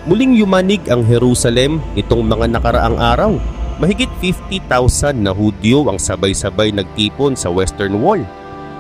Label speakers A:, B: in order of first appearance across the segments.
A: Muling yumanig ang Jerusalem nitong mga nakaraang araw. Mahigit 50,000 na Hudyo ang sabay-sabay nagtipon sa Western Wall,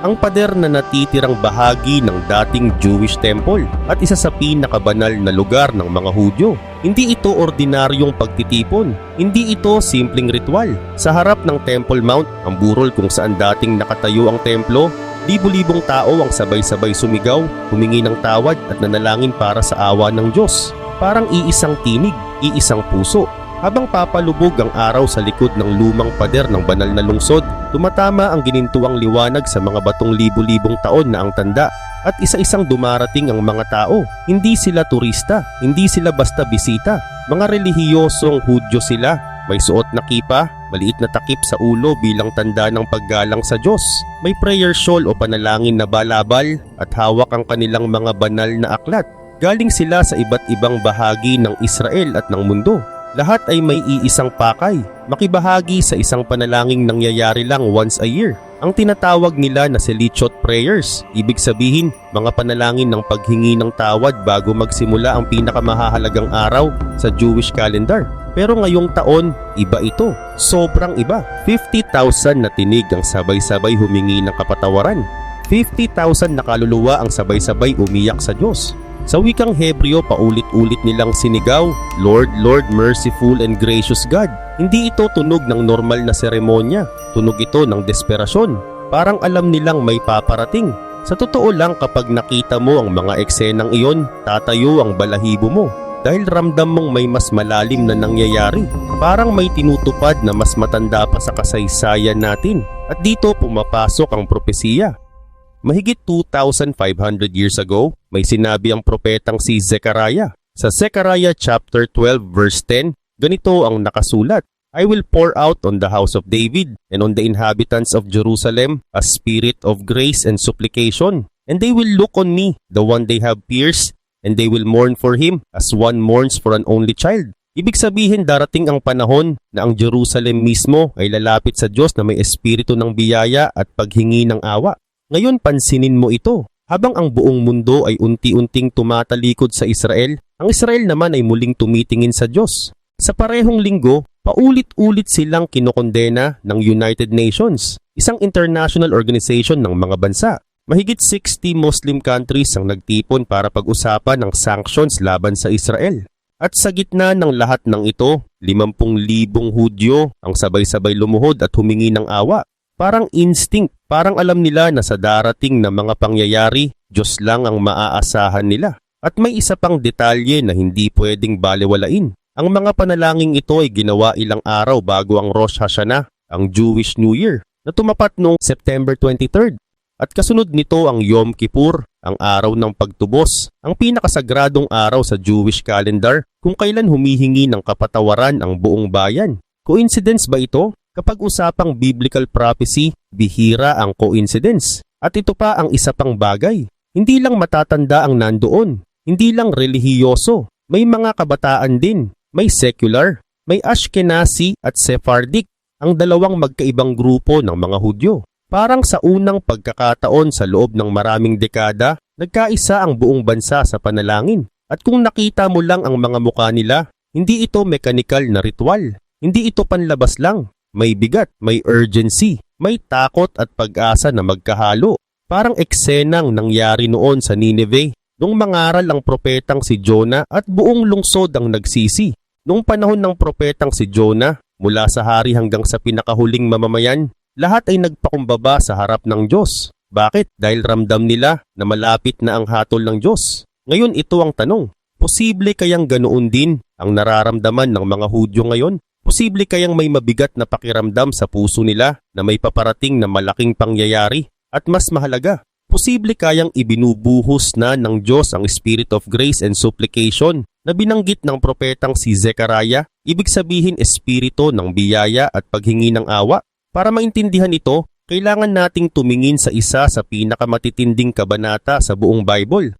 A: ang pader na natitirang bahagi ng dating Jewish temple at isa sa pinakabanal na lugar ng mga Hudyo. Hindi ito ordinaryong pagtitipon, hindi ito simpleng ritual. Sa harap ng Temple Mount, ang burol kung saan dating nakatayo ang templo, libu-libong tao ang sabay-sabay sumigaw, humingi ng tawad at nanalangin para sa awa ng Diyos. Parang iisang tinig, iisang puso. Habang papalubog ang araw sa likod ng lumang pader ng banal na lungsod, tumatama ang ginintuang liwanag sa mga batong libu-libong taon na ang tanda. At isa-isang dumarating ang mga tao. Hindi sila turista, hindi sila basta bisita. Mga relihiyosong Hudyo sila. May suot na kipa, maliit na takip sa ulo bilang tanda ng paggalang sa Diyos. May prayer shawl o panalangin na balabal at hawak ang kanilang mga banal na aklat. Galing sila sa iba't ibang bahagi ng Israel at ng mundo. Lahat ay may iisang pakay, makibahagi sa isang panalangin nangyayari lang once a year. Ang tinatawag nila na Selichot prayers, ibig sabihin mga panalangin ng paghingi ng tawad bago magsimula ang pinakamahalagang araw sa Jewish calendar. Pero ngayong taon, iba ito. Sobrang iba. 50,000 na tinig ang sabay-sabay humingi ng kapatawaran. 50,000 na kaluluwa ang sabay-sabay umiyak sa Diyos. Sa wikang Hebreo, paulit-ulit nilang sinigaw, Lord, Lord, merciful and gracious God. Hindi ito tunog ng normal na seremonya. Tunog ito ng desperasyon. Parang alam nilang may paparating. Sa totoo lang, kapag nakita mo ang mga eksenang iyon, tatayo ang balahibo mo. Dahil ramdam mong may mas malalim na nangyayari. Parang may tinutupad na mas matanda pa sa kasaysayan natin. At dito pumapasok ang propesiya. Mahigit 2,500 years ago, may sinabi ang propetang si Zechariah. Sa Zechariah chapter 12 verse 10, ganito ang nakasulat, I will pour out on the house of David and on the inhabitants of Jerusalem a spirit of grace and supplication. And they will look on me, the one they have pierced, and they will mourn for him as one mourns for an only child. Ibig sabihin darating ang panahon na ang Jerusalem mismo ay lalapit sa Diyos na may espiritu ng biyaya at paghingi ng awa. Ngayon pansinin mo ito, habang ang buong mundo ay unti-unting tumatalikod sa Israel, ang Israel naman ay muling tumitingin sa Diyos. Sa parehong linggo, paulit-ulit silang kinokondena ng United Nations, isang international organization ng mga bansa. Mahigit 60 Muslim countries ang nagtipon para pag-usapan ng sanctions laban sa Israel. At sa gitna ng lahat ng ito, 50,000 Hudyo ang sabay-sabay lumuhod at humingi ng awa. Parang instinct, parang alam nila na sa darating na mga pangyayari, Diyos lang ang maaasahan nila. At may isa pang detalye na hindi pwedeng balewalain. Ang mga panalangin ito ay ginawa ilang araw bago ang Rosh Hashanah, ang Jewish New Year, na tumapat noong September 23rd. At kasunod nito ang Yom Kippur, ang araw ng pagtubos, ang pinakasagradong araw sa Jewish calendar kung kailan humihingi ng kapatawaran ang buong bayan. Coincidence ba ito? Kapag usapang biblical prophecy, bihira ang coincidence. At ito pa ang isa pang bagay. Hindi lang matatanda ang nandoon. Hindi lang relihiyoso. May mga kabataan din. May secular. May Ashkenazi at Sephardic. Ang dalawang magkaibang grupo ng mga Hudyo. Parang sa unang pagkakataon sa loob ng maraming dekada, nagkaisa ang buong bansa sa panalangin. At kung nakita mo lang ang mga mukha nila, hindi ito mekanikal na ritual. Hindi ito panlabas lang. May bigat, may urgency, may takot at pag-asa na magkahalo. Parang eksenang nangyari noon sa Nineveh nung mangaral ang propetang si Jonah at buong lungsod ang nagsisi. Noong panahon ng propetang si Jonah, mula sa hari hanggang sa pinakahuling mamamayan, lahat ay nagpakumbaba sa harap ng Diyos. Bakit? Dahil ramdam nila na malapit na ang hatol ng Diyos. Ngayon ito ang tanong, posible kayang ganoon din ang nararamdaman ng mga Hudyo ngayon? Posible kayang may mabigat na pakiramdam sa puso nila na may paparating na malaking pangyayari? At mas mahalaga, posible kayang ibinubuhos na ng Diyos ang spirit of grace and supplication na binanggit ng propetang si Zechariah, ibig sabihin espiritu ng biyaya at paghingi ng awa? Para maintindihan ito, kailangan nating tumingin sa isa sa pinakamatitinding kabanata sa buong Bible.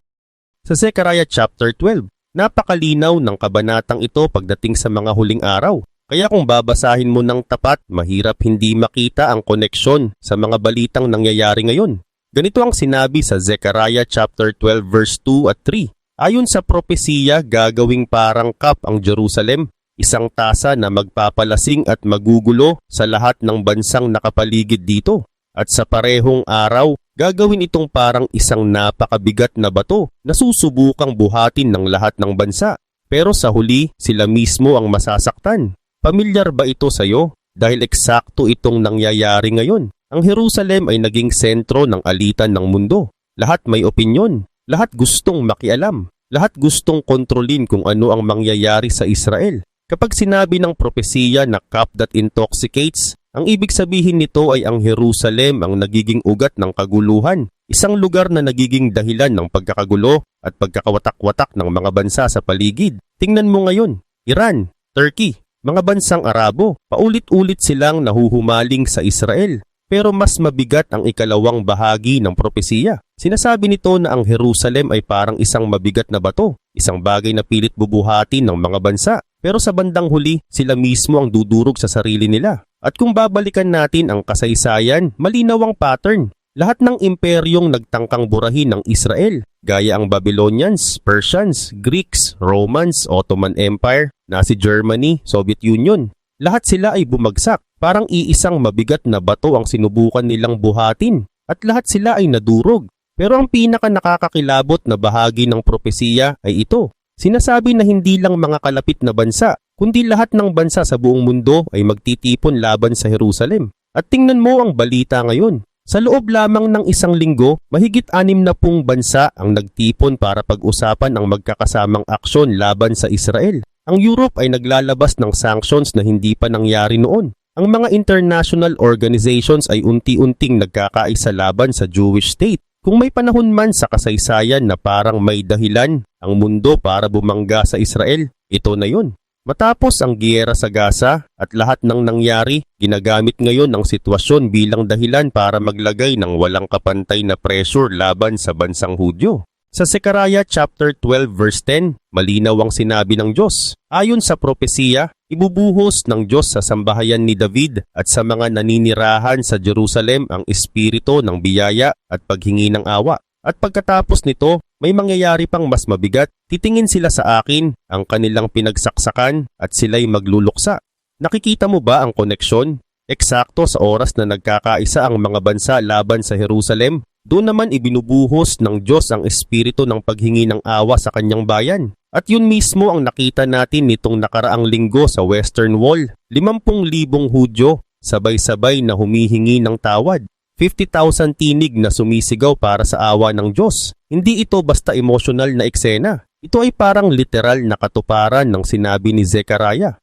A: Sa Zechariah chapter 12, napakalinaw ng kabanatang ito pagdating sa mga huling araw. Kaya kung babasahin mo ng tapat, mahirap hindi makita ang koneksyon sa mga balitang nangyayari ngayon. Ganito ang sinabi sa Zechariah chapter 12 verse 2 at 3. Ayon sa propesiya, gagawing parang cup ang Jerusalem, isang tasa na magpapalasing at magugulo sa lahat ng bansang nakapaligid dito. At sa parehong araw, gagawin itong parang isang napakabigat na bato na susubukang buhatin ng lahat ng bansa. Pero sa huli, sila mismo ang masasaktan. Pamilyar ba ito sa iyo? Dahil eksakto itong nangyayari ngayon. Ang Jerusalem ay naging sentro ng alitan ng mundo. Lahat may opinyon. Lahat gustong makialam. Lahat gustong kontrolin kung ano ang mangyayari sa Israel. Kapag sinabi ng propesiya na cup that intoxicates, ang ibig sabihin nito ay ang Jerusalem ang nagiging ugat ng kaguluhan. Isang lugar na nagiging dahilan ng pagkakagulo at pagkakawatak-watak ng mga bansa sa paligid. Tingnan mo ngayon, Iran, Turkey, mga bansang Arabo, paulit-ulit silang nahuhumaling sa Israel. Pero mas mabigat ang ikalawang bahagi ng propesiya. Sinasabi nito na ang Jerusalem ay parang isang mabigat na bato, isang bagay na pilit bubuhatin ng mga bansa. Pero sa bandang huli, sila mismo ang dudurog sa sarili nila. At kung babalikan natin ang kasaysayan, malinaw ang pattern. Lahat ng imperyong nagtangkang burahin ng Israel, gaya ang Babylonians, Persians, Greeks, Romans, Ottoman Empire, Nazi Germany, Soviet Union, lahat sila ay bumagsak. Parang iisang mabigat na bato ang sinubukan nilang buhatin at lahat sila ay nadurog. Pero ang pinaka nakakakilabot na bahagi ng propesiya ay ito. Sinasabi na hindi lang mga kalapit na bansa, kundi lahat ng bansa sa buong mundo ay magtitipon laban sa Jerusalem. At tingnan mo ang balita ngayon. Sa loob lamang ng isang linggo, mahigit 60 bansa ang nagtipon para pag-usapan ang magkakasamang aksyon laban sa Israel. Ang Europe ay naglalabas ng sanctions na hindi pa nangyari noon. Ang mga international organizations ay unti-unting nagkakaisa laban sa Jewish state. Kung may panahon man sa kasaysayan na parang may dahilan ang mundo para bumangga sa Israel, ito na yun. Matapos ang giyera sa Gaza at lahat ng nangyari, ginagamit ngayon ang sitwasyon bilang dahilan para maglagay ng walang kapantay na pressure laban sa bansang Hudyo. Sa Zechariah chapter 12 verse 10, malinaw ang sinabi ng Diyos. Ayon sa propesiya, ibubuhos ng Diyos sa sambahayan ni David at sa mga naninirahan sa Jerusalem ang espiritu ng biyaya at paghingi ng awa. At pagkatapos nito, may mangyayari pang mas mabigat. Titingin sila sa akin, ang kanilang pinagsaksakan at sila'y magluluksa. Nakikita mo ba ang koneksyon? Eksakto sa oras na nagkakaisa ang mga bansa laban sa Jerusalem, doon naman ibinubuhos ng Diyos ang espiritu ng paghingi ng awa sa kanyang bayan. At yun mismo ang nakita natin nitong nakaraang linggo sa Western Wall. 50,000 Hudyo, sabay-sabay na humihingi ng tawad. 50,000 tinig na sumisigaw para sa awa ng Diyos. Hindi ito basta emosyonal na eksena. Ito ay parang literal na katuparan ng sinabi ni Zechariah.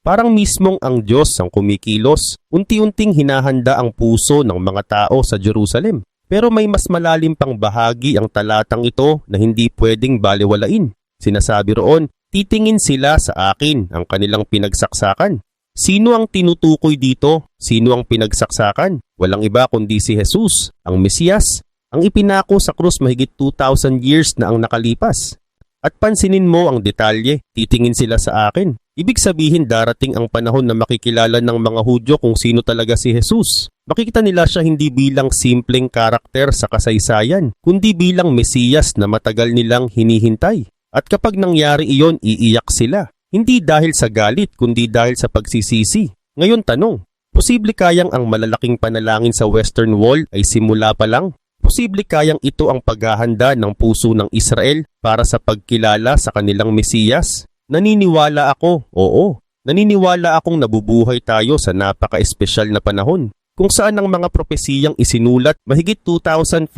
A: Parang mismong ang Diyos ang kumikilos, unti-unting hinahanda ang puso ng mga tao sa Jerusalem. Pero may mas malalim pang bahagi ang talatang ito na hindi pwedeng balewalain. Sinasabi roon, titingin sila sa akin ang kanilang pinagsaksakan. Sino ang tinutukoy dito? Sino ang pinagsaksakan? Walang iba kundi si Jesus, ang Mesiyas, ang ipinako sa krus mahigit 2,000 years na ang nakalipas. At pansinin mo ang detalye, titingin sila sa akin. Ibig sabihin darating ang panahon na makikilala ng mga Hudyo kung sino talaga si Jesus. Makikita nila siya hindi bilang simpleng karakter sa kasaysayan, kundi bilang Mesiyas na matagal nilang hinihintay. At kapag nangyari iyon, iiyak sila. Hindi dahil sa galit, kundi dahil sa pagsisisi. Ngayon tanong, posible kayang ang malalaking panalangin sa Western Wall ay simula pa lang? Posible kayang ito ang paghahanda ng puso ng Israel para sa pagkilala sa kanilang Mesiyas? Naniniwala ako, oo. Naniniwala akong nabubuhay tayo sa napaka-espesyal na panahon kung saan ang mga propesiyang isinulat mahigit 2,500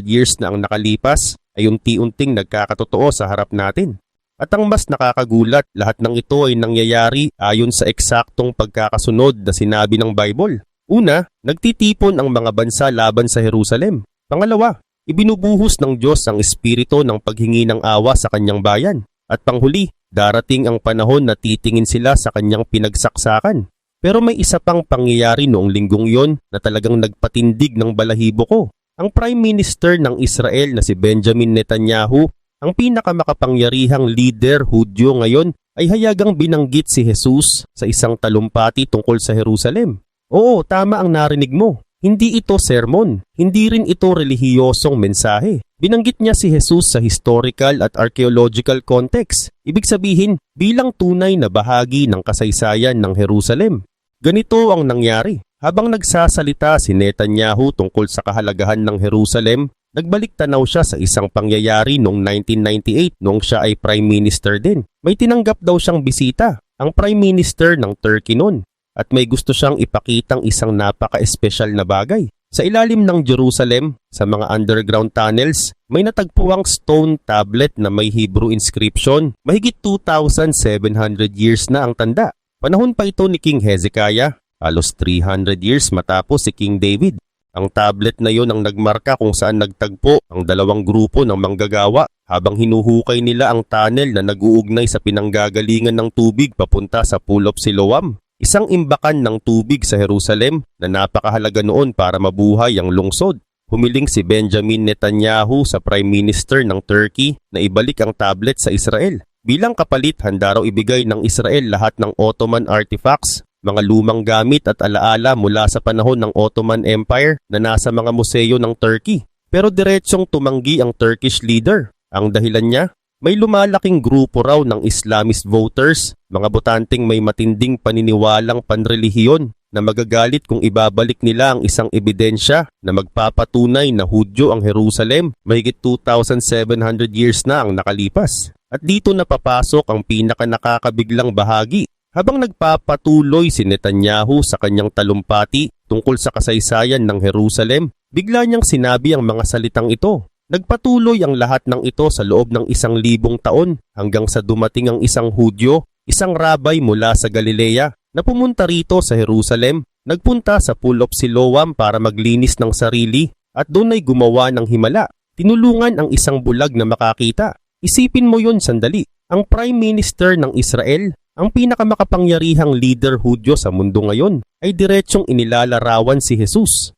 A: years na ang nakalipas ay unti-unting nagkakatotoo sa harap natin. At ang mas nakakagulat, lahat ng ito ay nangyayari ayon sa eksaktong pagkakasunod na sinabi ng Bible. Una, nagtitipon ang mga bansa laban sa Jerusalem. Pangalawa, ibinubuhos ng Diyos ang espiritu ng paghingi ng awa sa kanyang bayan. At panghuli, darating ang panahon na titingin sila sa kanyang pinagsaksakan. Pero may isa pang pangyayari noong linggong yon na talagang nagpatindig ng balahibo ko. Ang Prime Minister ng Israel na si Benjamin Netanyahu, ang pinakamakapangyarihang leader Hudyo ngayon, ay hayagang binanggit si Jesus sa isang talumpati tungkol sa Jerusalem. Oo, tama ang narinig mo. Hindi ito sermon, hindi rin ito relihiyosong mensahe. Binanggit niya si Jesus sa historical at archaeological context, ibig sabihin bilang tunay na bahagi ng kasaysayan ng Jerusalem. Ganito ang nangyari. Habang nagsasalita si Netanyahu tungkol sa kahalagahan ng Jerusalem, nagbalik tanaw siya sa isang pangyayari noong 1998 noong siya ay Prime Minister din. May tinanggap daw siyang bisita, ang Prime Minister ng Turkey noon, at may gusto siyang ipakitang isang napaka-espesyal na bagay. Sa ilalim ng Jerusalem, sa mga underground tunnels, may natagpuang stone tablet na may Hebrew inscription. Mahigit 2,700 years na ang tanda. Panahon pa ito ni King Hezekiah, halos 300 years matapos si King David. Ang tablet na yon ang nagmarka kung saan nagtagpo ang dalawang grupo ng manggagawa habang hinuhukay nila ang tunnel na nag-uugnay sa pinanggagalingan ng tubig papunta sa Pool of Siloam. Isang imbakan ng tubig sa Jerusalem na napakahalaga noon para mabuhay ang lungsod. Humiling si Benjamin Netanyahu sa Prime Minister ng Turkey na ibalik ang tablet sa Israel. Bilang kapalit, handa raw ibigay ng Israel lahat ng Ottoman artifacts, mga lumang gamit at alaala mula sa panahon ng Ottoman Empire na nasa mga museo ng Turkey. Pero diretsyong tumanggi ang Turkish leader. Ang dahilan niya, may lumalaking grupo raw ng Islamist voters, mga botanteng may matinding paniniwalang panrelihiyon na magagalit kung ibabalik nila ang isang ebidensya na magpapatunay na Hudyo ang Jerusalem mahigit 2,700 years na ang nakalipas. At dito na papasok ang pinaka-nakakabiglang bahagi. Habang nagpapatuloy si Netanyahu sa kanyang talumpati tungkol sa kasaysayan ng Jerusalem, bigla niyang sinabi ang mga salitang ito. Nagpatuloy ang lahat ng ito sa loob ng 1,000 taon hanggang sa dumating ang isang Hudyo, isang rabay mula sa Galilea na pumunta rito sa Jerusalem, nagpunta sa Pool of Siloam para maglinis ng sarili at doon ay gumawa ng himala. Tinulungan ang isang bulag na makakita. Isipin mo yun sandali. Ang Prime Minister ng Israel, ang pinakamakapangyarihang leader Hudyo sa mundo ngayon, ay diretsyong inilalarawan si Jesus.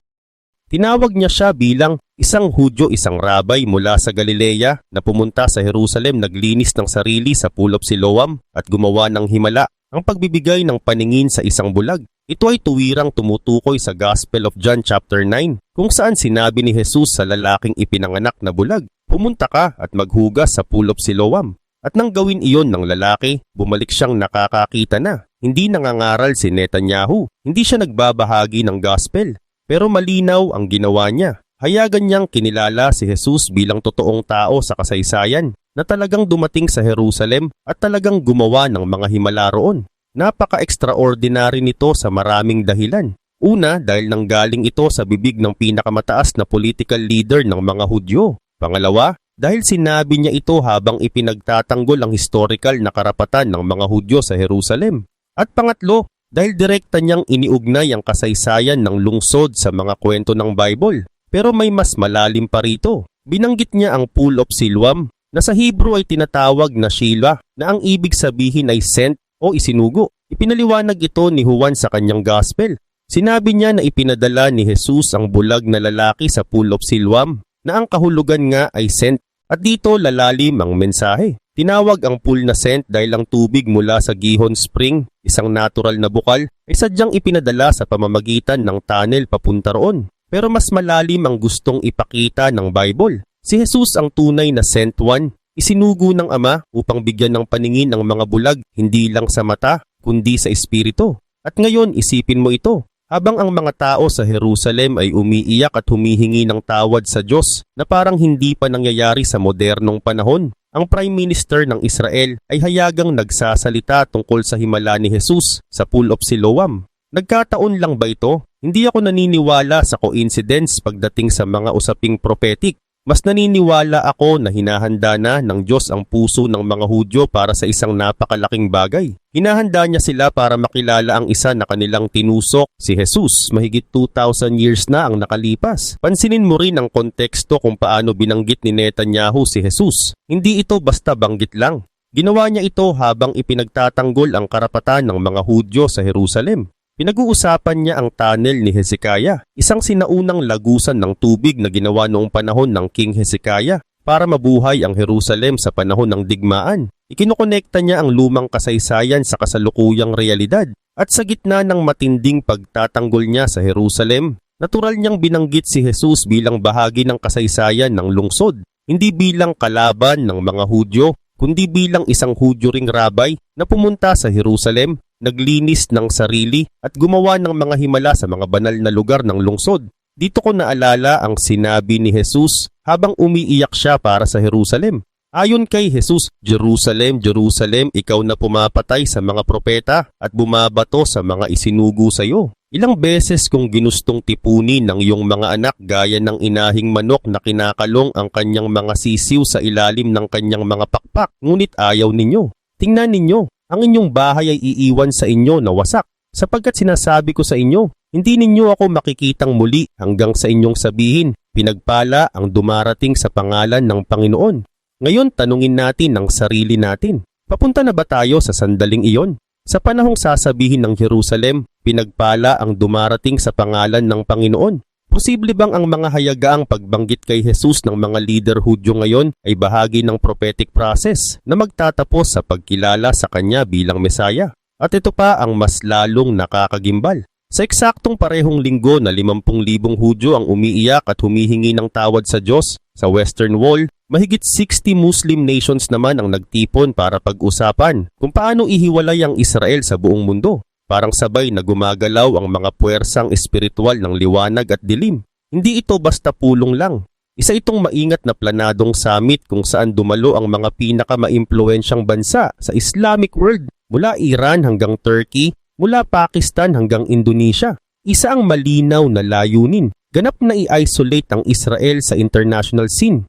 A: Tinawag niya siya bilang isang Hudyo, isang rabay mula sa Galilea na pumunta sa Jerusalem, naglinis ng sarili sa Pool of Siloam at gumawa ng himala, ang pagbibigay ng paningin sa isang bulag. Ito ay tuwirang tumutukoy sa Gospel of John chapter 9 kung saan sinabi ni Jesus sa lalaking ipinanganak na bulag, "Pumunta ka at maghugas sa Pool of Siloam." At nang gawin iyon ng lalaki, bumalik siyang nakakakita na. Hindi nangangaral si Netanyahu, hindi siya nagbabahagi ng gospel, pero malinaw ang ginawa niya. Hayagan niyang kinilala si Jesus bilang totoong tao sa kasaysayan na talagang dumating sa Jerusalem at talagang gumawa ng mga himala roon. Napaka-extraordinary nito sa maraming dahilan. Una, dahil nanggaling ito sa bibig ng pinakamataas na political leader ng mga Hudyo. Pangalawa, dahil sinabi niya ito habang ipinagtatanggol ang historical na karapatan ng mga Hudyo sa Jerusalem. At pangatlo, dahil direkta niyang iniugnay ang kasaysayan ng lungsod sa mga kwento ng Bible. Pero may mas malalim pa rito. Binanggit niya ang Pool of Siloam na sa Hebrew ay tinatawag na Shiloh na ang ibig sabihin ay sent o isinugo. Ipinaliwanag ito ni Juan sa kanyang gospel. Sinabi niya na ipinadala ni Jesus ang bulag na lalaki sa Pool of Siloam na ang kahulugan nga ay sent. At dito lalalim ang mensahe. Tinawag ang pool na sent dahil ang tubig mula sa Gihon Spring, isang natural na bukal, ay sadyang ipinadala sa pamamagitan ng tunnel papunta roon. Pero mas malalim ang gustong ipakita ng Bible. Si Jesus ang tunay na sent one, isinugo ng Ama upang bigyan ng paningin ang mga bulag hindi lang sa mata kundi sa espiritu. At ngayon isipin mo ito. Habang ang mga tao sa Jerusalem ay umiiyak at humihingi ng tawad sa Diyos na parang hindi pa nangyayari sa modernong panahon, ang Prime Minister ng Israel ay hayagang nagsasalita tungkol sa himala ni Jesus sa Pool of Siloam. Nagkataon lang ba ito? Hindi ako naniniwala sa coincidence pagdating sa mga usaping prophetic. Mas naniniwala ako na hinahanda na ng Diyos ang puso ng mga Hudyo para sa isang napakalaking bagay. Hinahanda niya sila para makilala ang isa na kanilang tinusok, si Jesus. Mahigit 2,000 years na ang nakalipas. Pansinin mo rin ang konteksto kung paano binanggit ni Netanyahu si Jesus. Hindi ito basta banggit lang. Ginawa niya ito habang ipinagtatanggol ang karapatan ng mga Hudyo sa Jerusalem. Pinag-uusapan niya ang tunnel ni Hezekiah, isang sinaunang lagusan ng tubig na ginawa noong panahon ng King Hezekiah para mabuhay ang Jerusalem sa panahon ng digmaan. Ikinokonekta niya ang lumang kasaysayan sa kasalukuyang realidad at sa gitna ng matinding pagtatanggol niya sa Jerusalem, natural niyang binanggit si Jesus bilang bahagi ng kasaysayan ng lungsod. hindi bilang kalaban ng mga Hudyo, kundi bilang isang Hudyo ring rabay na pumunta sa Jerusalem, naglinis ng sarili at gumawa ng mga himala sa mga banal na lugar ng lungsod. Dito ko naalala ang sinabi ni Jesus habang umiiyak siya para sa Jerusalem. Ayon kay Jesus, Jerusalem, Jerusalem, ikaw na pumapatay sa mga propeta at bumabato sa mga isinugo sa iyo. Ilang beses kong ginustong tipunin ng iyong mga anak gaya ng inahing manok na kinakalong ang kanyang mga sisiw sa ilalim ng kanyang mga pakpak, ngunit ayaw ninyo. Tingnan ninyo, ang inyong bahay ay iiwan sa inyo na wasak, sapagkat sinasabi ko sa inyo, hindi ninyo ako makikitang muli hanggang sa inyong sabihin, pinagpala ang dumarating sa pangalan ng Panginoon. Ngayon tanungin natin ang sarili natin, papunta na ba tayo sa sandaling iyon? Sa panahong sasabihin ng Jerusalem, pinagpala ang dumarating sa pangalan ng Panginoon. Posible bang ang mga hayagaang pagbanggit kay Jesus ng mga leader Hudyo ngayon ay bahagi ng prophetic process na magtatapos sa pagkilala sa Kanya bilang Mesaya? At ito pa ang mas lalong nakakagimbal. Sa eksaktong parehong linggo na 50,000 Hudyo ang umiiyak at humihingi ng tawad sa Diyos sa Western Wall, mahigit 60 Muslim nations naman ang nagtipon para pag-usapan kung paano ihiwalay ang Israel sa buong mundo. Parang sabay na gumagalaw ang mga puwersang espiritual ng liwanag at dilim. Hindi ito basta pulong lang. Isa itong maingat na planadong summit kung saan dumalo ang mga pinaka-maimpluwensyang bansa sa Islamic world mula Iran hanggang Turkey, mula Pakistan hanggang Indonesia. Isa ang malinaw na layunin, ganap na i-isolate ang Israel sa international scene.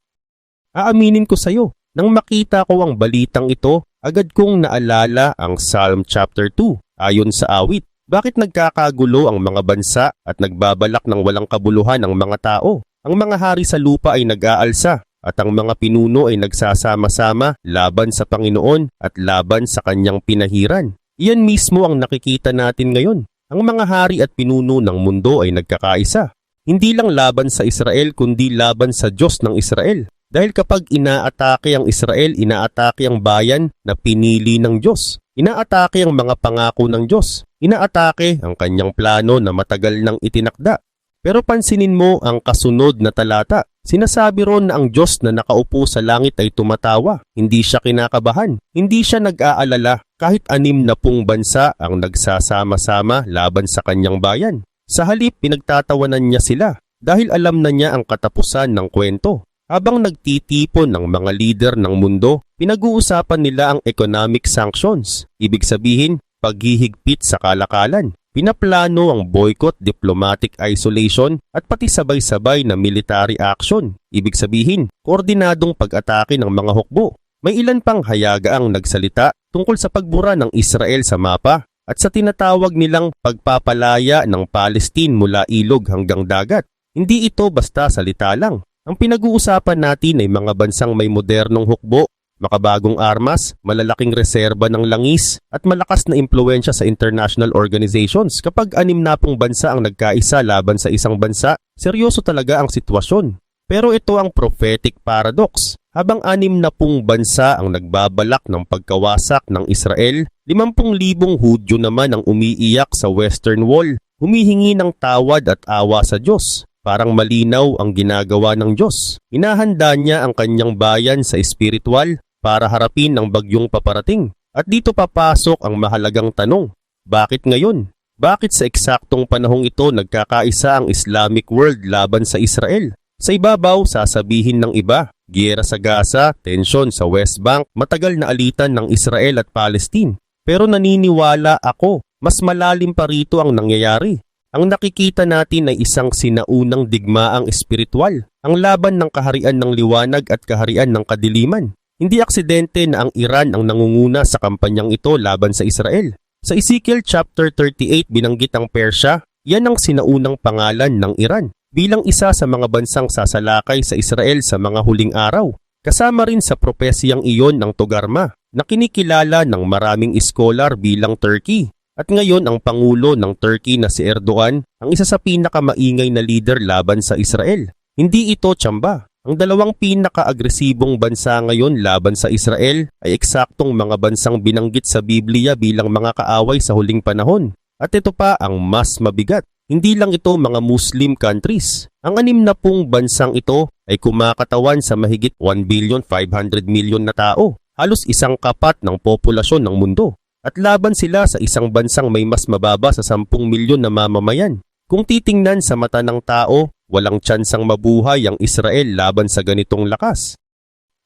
A: Aaminin ko sa iyo, nang makita ko ang balitang ito, agad kong naalala ang Psalm chapter 2. Ayon sa awit, bakit nagkakagulo ang mga bansa at nagbabalak ng walang kabuluhan ang mga tao? Ang mga hari sa lupa ay nag-aalsa at ang mga pinuno ay nagsasama-sama laban sa Panginoon at laban sa kanyang pinahiran. Iyan mismo ang nakikita natin ngayon. Ang mga hari at pinuno ng mundo ay nagkakaisa. Hindi lang laban sa Israel kundi laban sa Diyos ng Israel. Dahil kapag inaatake ang Israel, inaatake ang bayan na pinili ng Diyos. Inaatake ang mga pangako ng Diyos. Inaatake ang kanyang plano na matagal nang itinakda. Pero pansinin mo ang kasunod na talata. Sinasabi ron na ang Diyos na nakaupo sa langit ay tumatawa. Hindi siya kinakabahan. Hindi siya nag-aalala kahit 60 bansa ang nagsasama-sama laban sa kanyang bayan. Sa halip, pinagtatawanan niya sila dahil alam na niya ang katapusan ng kwento. Habang nagtitipon ng mga lider ng mundo, pinag-uusapan nila ang economic sanctions. Ibig sabihin, paghihigpit sa kalakalan. Pinaplano ang boycott, diplomatic isolation at pati sabay-sabay na military action. Ibig sabihin, koordinadong pag-atake ng mga hukbo. May ilan pang hayaga ang nagsalita tungkol sa pagbura ng Israel sa mapa at sa tinatawag nilang pagpapalaya ng Palestine mula ilog hanggang dagat. Hindi ito basta salita lang. Ang pinag-uusapan natin ay mga bansang may modernong hukbo, makabagong armas, malalaking reserba ng langis at malakas na impluwensya sa international organizations. Kapag 60 bansa ang nagkaisa laban sa isang bansa, seryoso talaga ang sitwasyon. Pero ito ang prophetic paradox. Habang 60 bansa ang nagbabalak ng pagkawasak ng Israel, 50,000 Hudyo naman ang umiiyak sa Western Wall, humihingi ng tawad at awa sa Diyos. Parang malinaw ang ginagawa ng Diyos. Inahanda niya ang kanyang bayan sa espiritual para harapin ang bagyong paparating. At dito papasok ang mahalagang tanong. Bakit ngayon? Bakit sa eksaktong panahong ito nagkakaisa ang Islamic world laban sa Israel? Sa ibabaw, sasabihin ng iba, giyera sa Gaza, tensyon sa West Bank, matagal na alitan ng Israel at Palestine. Pero naniniwala ako, mas malalim pa rito ang nangyayari. Ang nakikita natin ay isang sinaunang digmaang espiritual, ang laban ng kaharian ng liwanag at kaharian ng kadiliman. Hindi aksidente na ang Iran ang nangunguna sa kampanyang ito laban sa Israel. Sa Ezekiel chapter 38 binanggit ang Persya, yan ang sinaunang pangalan ng Iran, bilang isa sa mga bansang sasalakay sa Israel sa mga huling araw. Kasama rin sa propesiyang iyon ang Togarma, na kinikilala ng maraming iskolar bilang Turkey. At ngayon ang Pangulo ng Turkey na si Erdogan ang isa sa pinakamaingay na leader laban sa Israel. Hindi ito tsamba. Ang dalawang pinaka-agresibong bansa ngayon laban sa Israel ay eksaktong mga bansang binanggit sa Biblia bilang mga kaaway sa huling panahon. At ito pa ang mas mabigat. Hindi lang ito mga Muslim countries. Ang 60 bansang ito ay kumakatawan sa mahigit 1,500,000,000 na tao, halos isang kapat ng populasyon ng mundo. At laban sila sa isang bansang may mas mababa sa 10 milyon na mamamayan. Kung titingnan sa mata ng tao, walang tsansang mabuhay ang Israel laban sa ganitong lakas.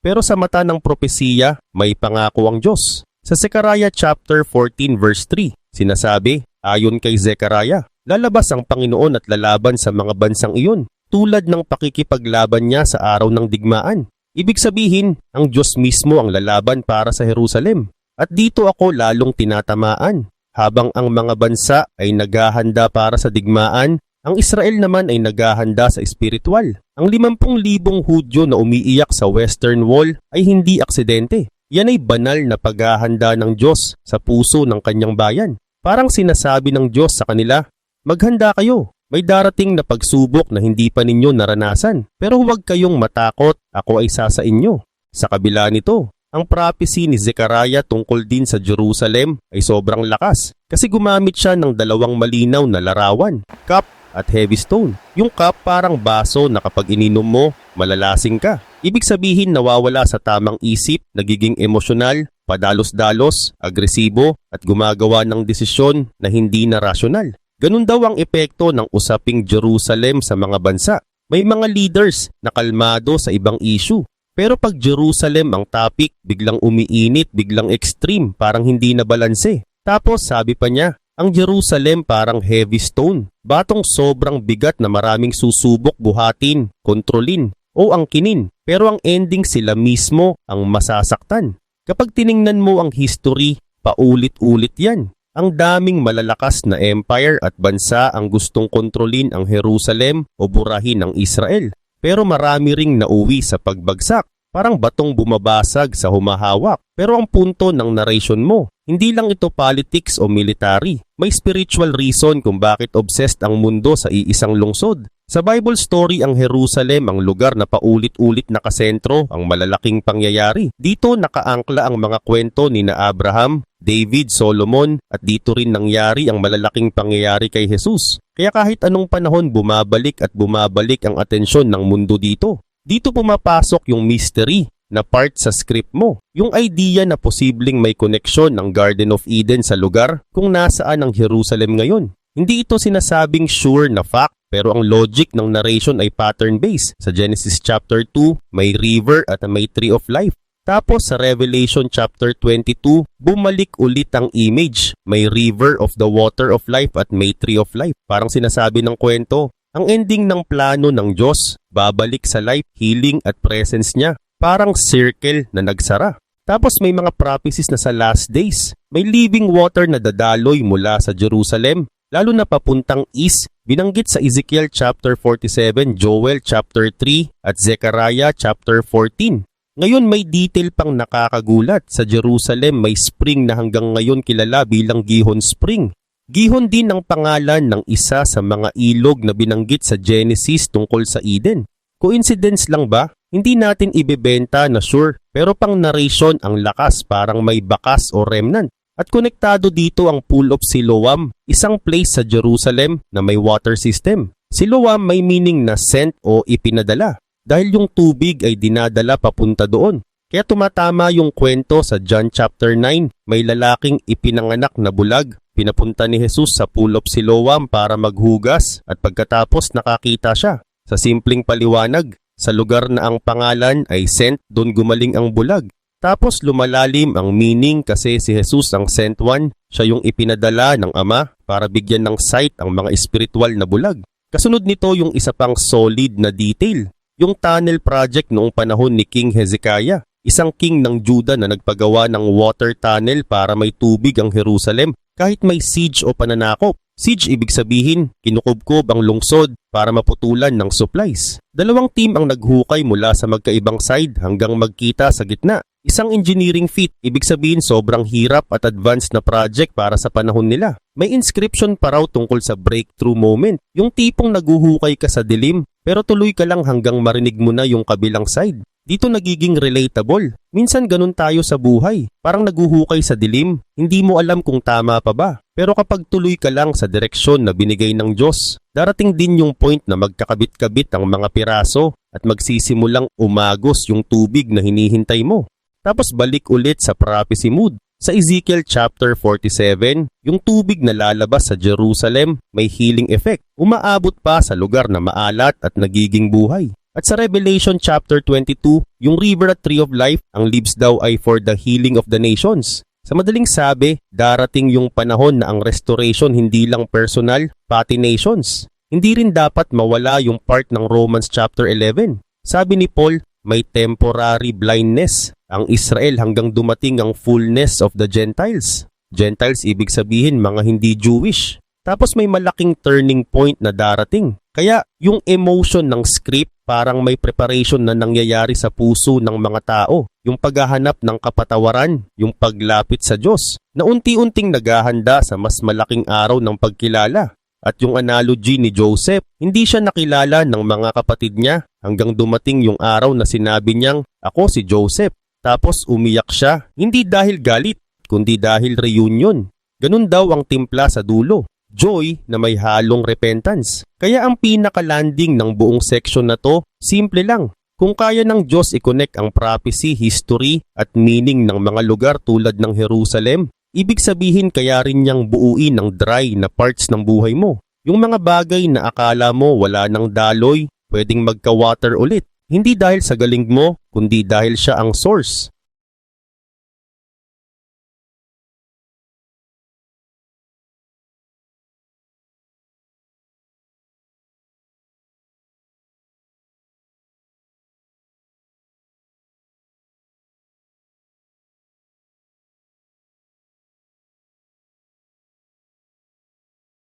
A: Pero sa mata ng propesiya, may pangako ang Diyos. Sa Zechariah chapter 14 verse 3, sinasabi, ayon kay Zechariah, lalabas ang Panginoon at lalaban sa mga bansang iyon, tulad ng pakikipaglaban niya sa araw ng digmaan. Ibig sabihin, ang Diyos mismo ang lalaban para sa Jerusalem. At dito ako lalong tinatamaan. Habang ang mga bansa ay naghahanda para sa digmaan, ang Israel naman ay naghahanda sa espiritual. Ang 50,000 Hudyo na umiiyak sa Western Wall ay hindi aksidente. Yan ay banal na paghahanda ng Diyos sa puso ng kanyang bayan. Parang sinasabi ng Diyos sa kanila, maghanda kayo. May darating na pagsubok na hindi pa ninyo naranasan. Pero huwag kayong matakot, ako ay sa inyo. Sa kabila nito, ang prophecy ni Zechariah tungkol din sa Jerusalem ay sobrang lakas kasi gumamit siya ng dalawang malinaw na larawan, cup at heavy stone. Yung cup parang baso na kapag ininom mo, malalasing ka. Ibig sabihin nawawala sa tamang isip, nagiging emosyonal, padalos-dalos, agresibo at gumagawa ng desisyon na hindi na rasyonal. Ganun daw ang epekto ng usaping Jerusalem sa mga bansa. May mga leaders na kalmado sa ibang issue. Pero pag Jerusalem ang topic, biglang umiinit, biglang extreme, parang hindi na balanse. Tapos sabi pa niya, ang Jerusalem parang heavy stone, batong sobrang bigat na maraming susubok buhatin, kontrolin o angkinin. Pero ang ending sila mismo ang masasaktan. Kapag tiningnan mo ang history, paulit-ulit yan. Ang daming malalakas na empire at bansa ang gustong kontrolin ang Jerusalem o burahin ang Israel. Pero marami ring nauwi sa pagbagsak, parang batong bumabasag sa humahawak. Pero ang punto ng narration mo, hindi lang ito politics o military. May spiritual reason kung bakit obsessed ang mundo sa iisang lungsod. Sa Bible story, ang Jerusalem ang lugar na paulit-ulit nakasentro ang malalaking pangyayari. Dito nakaangkla ang mga kwento ni na Abraham, David, Solomon at dito rin nangyari ang malalaking pangyayari kay Jesus. Kaya kahit anong panahon bumabalik at bumabalik ang atensyon ng mundo dito. Dito pumapasok yung mystery na part sa script mo. Yung idea na posibleng may koneksyon ng Garden of Eden sa lugar kung nasaan ang Jerusalem ngayon. Hindi ito sinasabing sure na fact, pero ang logic ng narration ay pattern-based. Sa Genesis chapter 2, may river at may tree of life. Tapos sa Revelation chapter 22, bumalik ulit ang image. May river of the water of life at may tree of life. Parang sinasabi ng kwento, ang ending ng plano ng Diyos, babalik sa life, healing at presence niya. Parang circle na nagsara. Tapos may mga prophecies na sa last days. May living water na dadaloy mula sa Jerusalem, lalo na papuntang east. Binanggit sa Ezekiel chapter 47, Joel chapter 3 at Zechariah chapter 14. Ngayon may detail pang nakakagulat. Sa Jerusalem may spring na hanggang ngayon kilala bilang Gihon Spring. Gihon din ang pangalan ng isa sa mga ilog na binanggit sa Genesis tungkol sa Eden. Coincidence lang ba? Hindi natin ibebenta na sure, pero pang narration ang lakas parang may bakas o remnant. At konektado dito ang Pool of Siloam, isang place sa Jerusalem na may water system. Siloam may meaning na sent o ipinadala dahil yung tubig ay dinadala papunta doon. Kaya tumatama yung kwento sa John chapter 9, may lalaking ipinanganak na bulag. Pinapunta ni Jesus sa Pool of Siloam para maghugas at pagkatapos nakakita siya. Sa simpleng paliwanag, sa lugar na ang pangalan ay sent, doon gumaling ang bulag. Tapos lumalalim ang meaning kasi si Jesus ang sent one, siya yung ipinadala ng Ama para bigyan ng sight ang mga espiritual na bulag. Kasunod nito yung isa pang solid na detail, yung tunnel project noong panahon ni King Hezekiah, isang king ng Juda na nagpagawa ng water tunnel para may tubig ang Jerusalem kahit may siege o pananakop. Siege ibig sabihin, kinukubkob ang lungsod para maputulan ng supplies. Dalawang team ang naghukay mula sa magkaibang side hanggang magkita sa gitna. Isang engineering feat, ibig sabihin sobrang hirap at advanced na project para sa panahon nila. May inscription pa raw tungkol sa breakthrough moment, yung tipong naguhukay ka sa dilim pero tuloy ka lang hanggang marinig mo na yung kabilang side. Dito nagiging relatable. Minsan ganun tayo sa buhay. Parang naguhukay sa dilim. Hindi mo alam kung tama pa ba. Pero kapag tuloy ka lang sa direksyon na binigay ng Diyos, darating din yung point na magkakabit-kabit ang mga piraso at magsisimulang umagos yung tubig na hinihintay mo. Tapos balik ulit sa prophecy mood. Sa Ezekiel chapter 47, yung tubig na lalabas sa Jerusalem may healing effect. Umaabot pa sa lugar na maalat at nagiging buhay. At sa Revelation chapter 22, yung river at tree of life, ang leaves daw ay for the healing of the nations. Sa madaling sabi, darating yung panahon na ang restoration hindi lang personal, pati nations. Hindi rin dapat mawala yung part ng Romans chapter 11. Sabi ni Paul, may temporary blindness ang Israel hanggang dumating ang fullness of the Gentiles. Gentiles ibig sabihin mga hindi Jewish. Tapos may malaking turning point na darating. Kaya yung emotion ng script parang may preparation na nangyayari sa puso ng mga tao. Yung paghahanap ng kapatawaran, yung paglapit sa Diyos, na unti-unting naghahanda sa mas malaking araw ng pagkilala. At yung analogy ni Joseph, hindi siya nakilala ng mga kapatid niya hanggang dumating yung araw na sinabi niyang, "Ako si Joseph." Tapos umiyak siya, hindi dahil galit, kundi dahil reunion. Ganun daw ang timpla sa dulo. Joy na may halong repentance. Kaya ang pinaka-landing ng buong section na to, simple lang. Kung kaya ng Diyos i-connect ang prophecy, history at meaning ng mga lugar tulad ng Jerusalem, ibig sabihin kaya rin niyang buuin ang dry na parts ng buhay mo. Yung mga bagay na akala mo wala ng daloy, pwedeng magka-water ulit. Hindi dahil sa galing mo, kundi dahil siya ang source.